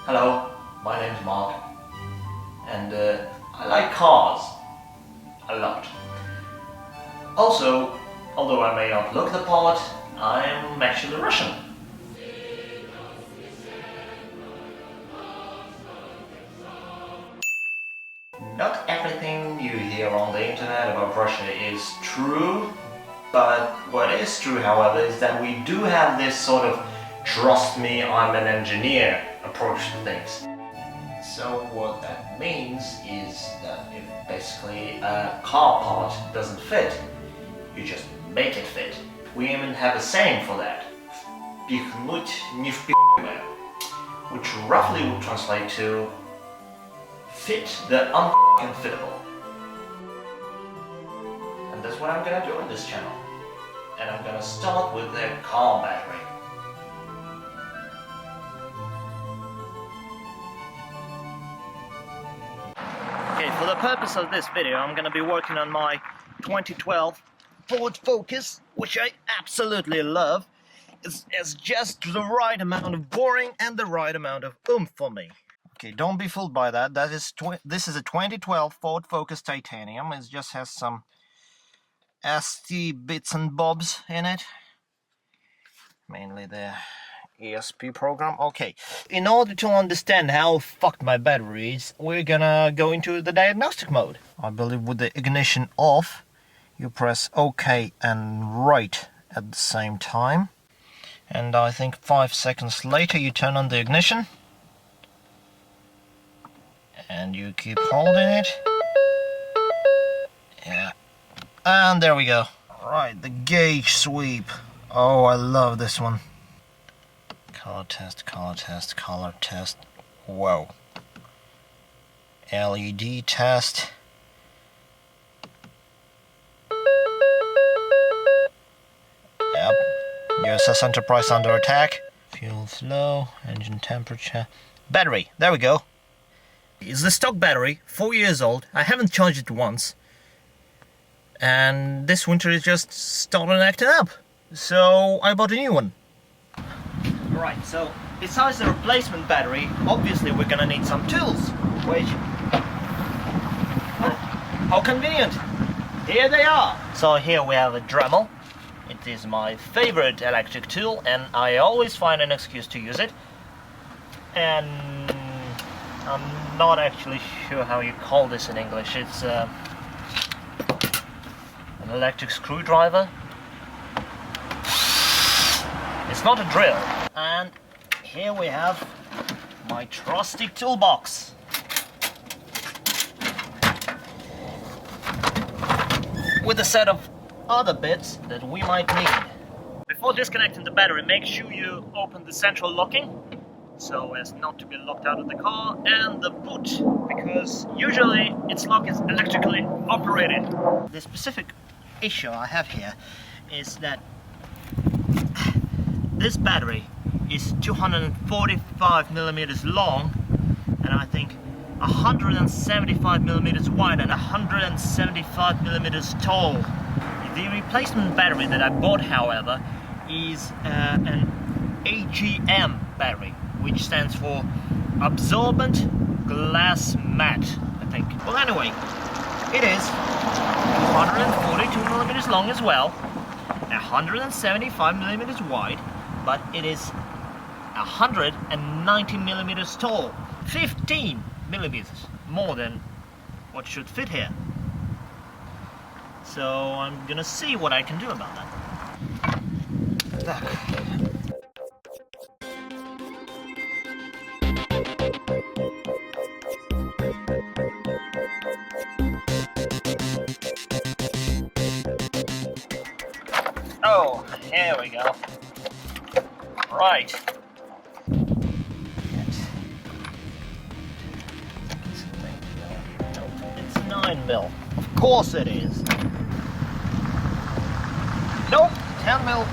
Hello, my name's Mark, and I like cars a lot. Also, although I may not look the part, I'm actually Russian. Not everything you hear on the internet about Russia is true, but what is true, however, is that we do have this sort of trust me, I'm an engineer approach to things. So what that means is that if basically a car part doesn't fit, you just make it fit. We even have a saying for that, впихнуть не впихивая, which roughly would translate to fit the unfittable. And that's what I'm gonna do on this channel. And I'm gonna start with the car battery. Okay, for the purpose of this video, I'm gonna be working on my 2012 Ford Focus, which I absolutely love. It's just the right amount of boring and the right amount of oomph for me. Okay, don't be fooled by that. This is a 2012 Ford Focus Titanium. It just has some ST bits and bobs in it. Mainly the ESP program. Okay, in order to understand how fucked my battery is, we're gonna go into the diagnostic mode. I believe with the ignition off, you press OK and right at the same time. And I think 5 seconds later you turn on the ignition. And you keep holding it. Yeah. And there we go. Right, the gauge sweep. Oh, I love this one. Color test, color test. Whoa. LED test. Yep. USS Enterprise under attack. Fuel flow, engine temperature. Battery, there we go. It's the stock battery, 4 years old. I haven't charged it once. And this winter it just started acting up. So I bought a new one. Right, so besides the replacement battery, obviously we're gonna need some tools. Which... oh, how convenient! Here they are! So here we have a Dremel. It is my favorite electric tool and I always find an excuse to use it. And I'm not actually sure how you call this in English. It's an electric screwdriver. It's not a drill. And here we have my trusty toolbox. With a set of other bits that we might need. Before disconnecting the battery, make sure you open the central locking so as not to be locked out of the car, and the boot, because usually its lock is electrically operated. The specific issue I have here is that this battery is 245 millimeters long and I think 175 millimeters wide and 175 millimeters tall. The replacement battery that I bought, however, is an Agm Battery, which stands for Absorbent Glass Matte, I think. Well, anyway, it is 242 millimeters long as well, 175 millimeters wide, but it is 190 millimeters tall, 15 millimeters more than what should fit here. So I'm gonna see what I can do about that. Look. Oh, here we go. Right. It's 9mm. Of course it is. Nope, 10mm.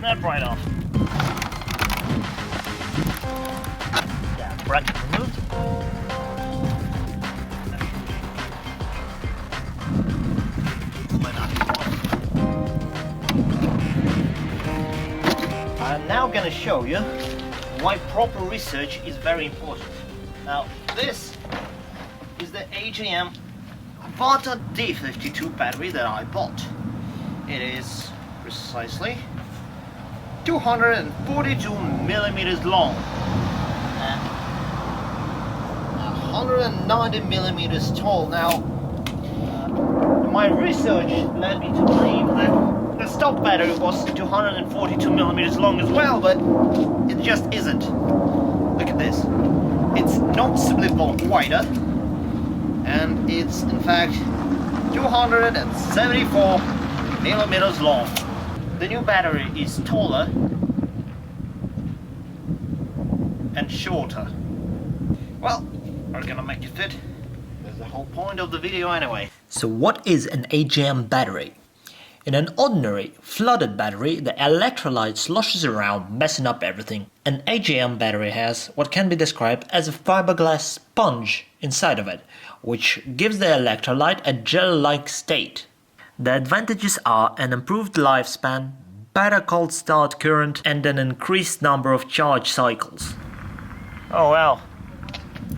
snap right off. Yeah, bracket removed. I'm now going to show you why proper research is very important. Now, this is the Agm Battery D52 battery that I bought. It is precisely 242 millimeters long and 190 millimeters tall. Now, my research led me to believe that the stock battery was 242 millimeters long as well, but it just isn't. Look at this. It's noticeably wider, and it's in fact 274 millimeters long. The new battery is taller and shorter. Well, we're gonna make it fit. That's the whole point of the video anyway. So what is an Agm battery? In an ordinary flooded battery, the electrolyte sloshes around, messing up everything. An Agm battery has what can be described as a fiberglass sponge inside of it, which gives the electrolyte a gel-like state. The advantages are an improved lifespan, better cold start current, and an increased number of charge cycles. Oh wow,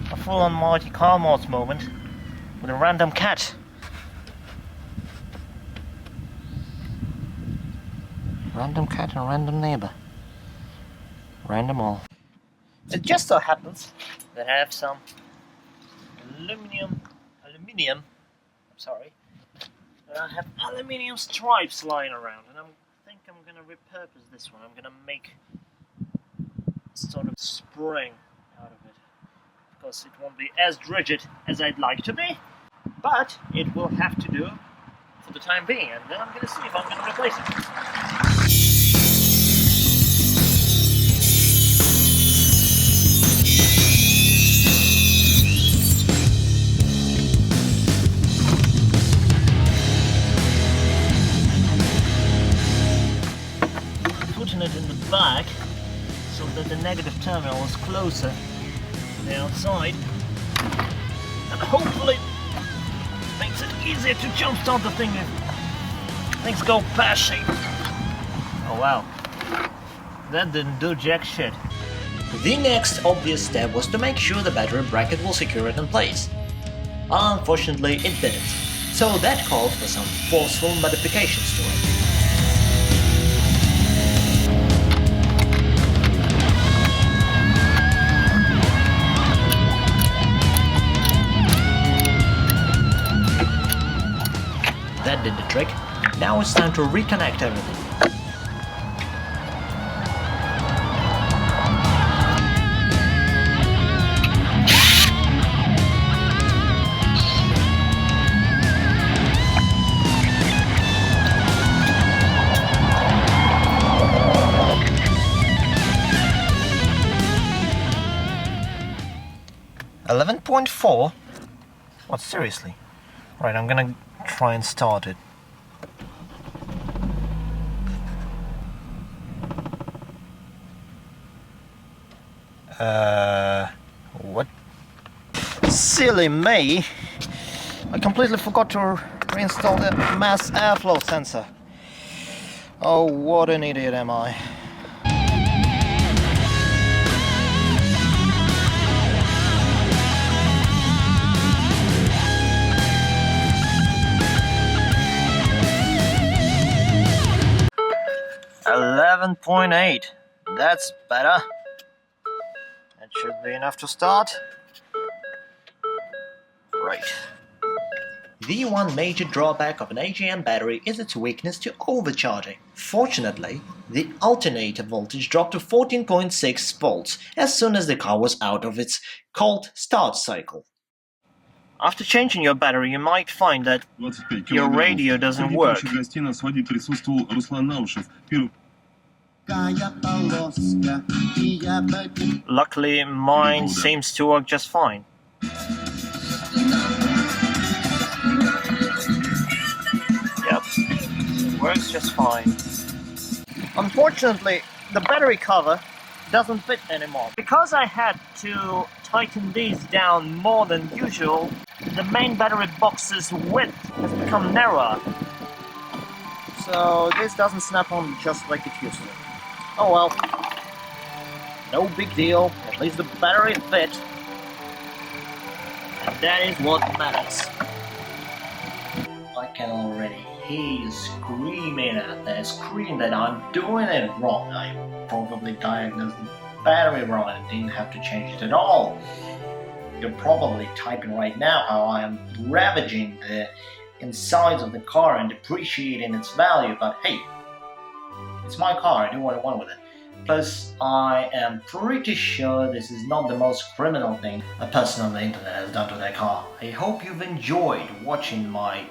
a full-on Marty car mods moment with a random cat. Random cat and random neighbor. Random all. It just so happens that I have some aluminium, and I have aluminium stripes lying around, and I think I'm gonna repurpose this one. I'm gonna make sort of spring out of it, because it won't be as rigid as I'd like to be, but it will have to do for the time being, and then I'm gonna see if I'm gonna replace it. It in the back so that the negative terminal is closer to the outside, and hopefully makes it easier to jumpstart the thing if things go pear-shaped. Oh wow, that didn't do jack shit. The next obvious step was to make sure the battery bracket will secure it in place. Unfortunately, it didn't, so that called for some forceful modifications to it. That did the trick. Now it's time to reconnect everything. .4? What, seriously? Right, I'm gonna try and start it. What? Silly me! I completely forgot to reinstall the mass airflow sensor. Oh, what an idiot am I. .8. That's better. That should be enough to start. Right. The one major drawback of an Agm battery is its weakness to overcharging. Fortunately, the alternator voltage dropped to 14.6 volts as soon as the car was out of its cold start cycle. After changing your battery, you might find that your radio doesn't work. Luckily, mine seems to work just fine. Yep, it works just fine. Unfortunately, the battery cover doesn't fit anymore. Because I had to tighten these down more than usual, the main battery box's width has become narrower. So this doesn't snap on just like it used to. Oh well. No big deal. At least the battery fit. And that is what matters. I can already hear you screaming at that, scream that I'm doing it wrong. I probably diagnosed the battery wrong and didn't have to change it at all. You're probably typing right now how I am ravaging the insides of the car and depreciating its value, but hey, it's my car, I do what I want with it. Plus, I am pretty sure this is not the most criminal thing a person on the internet has done to their car. I hope you've enjoyed watching my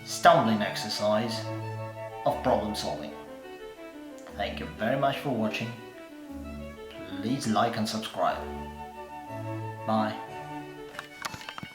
stumbling exercise of problem solving. Thank you very much for watching. Please like and subscribe. Bye.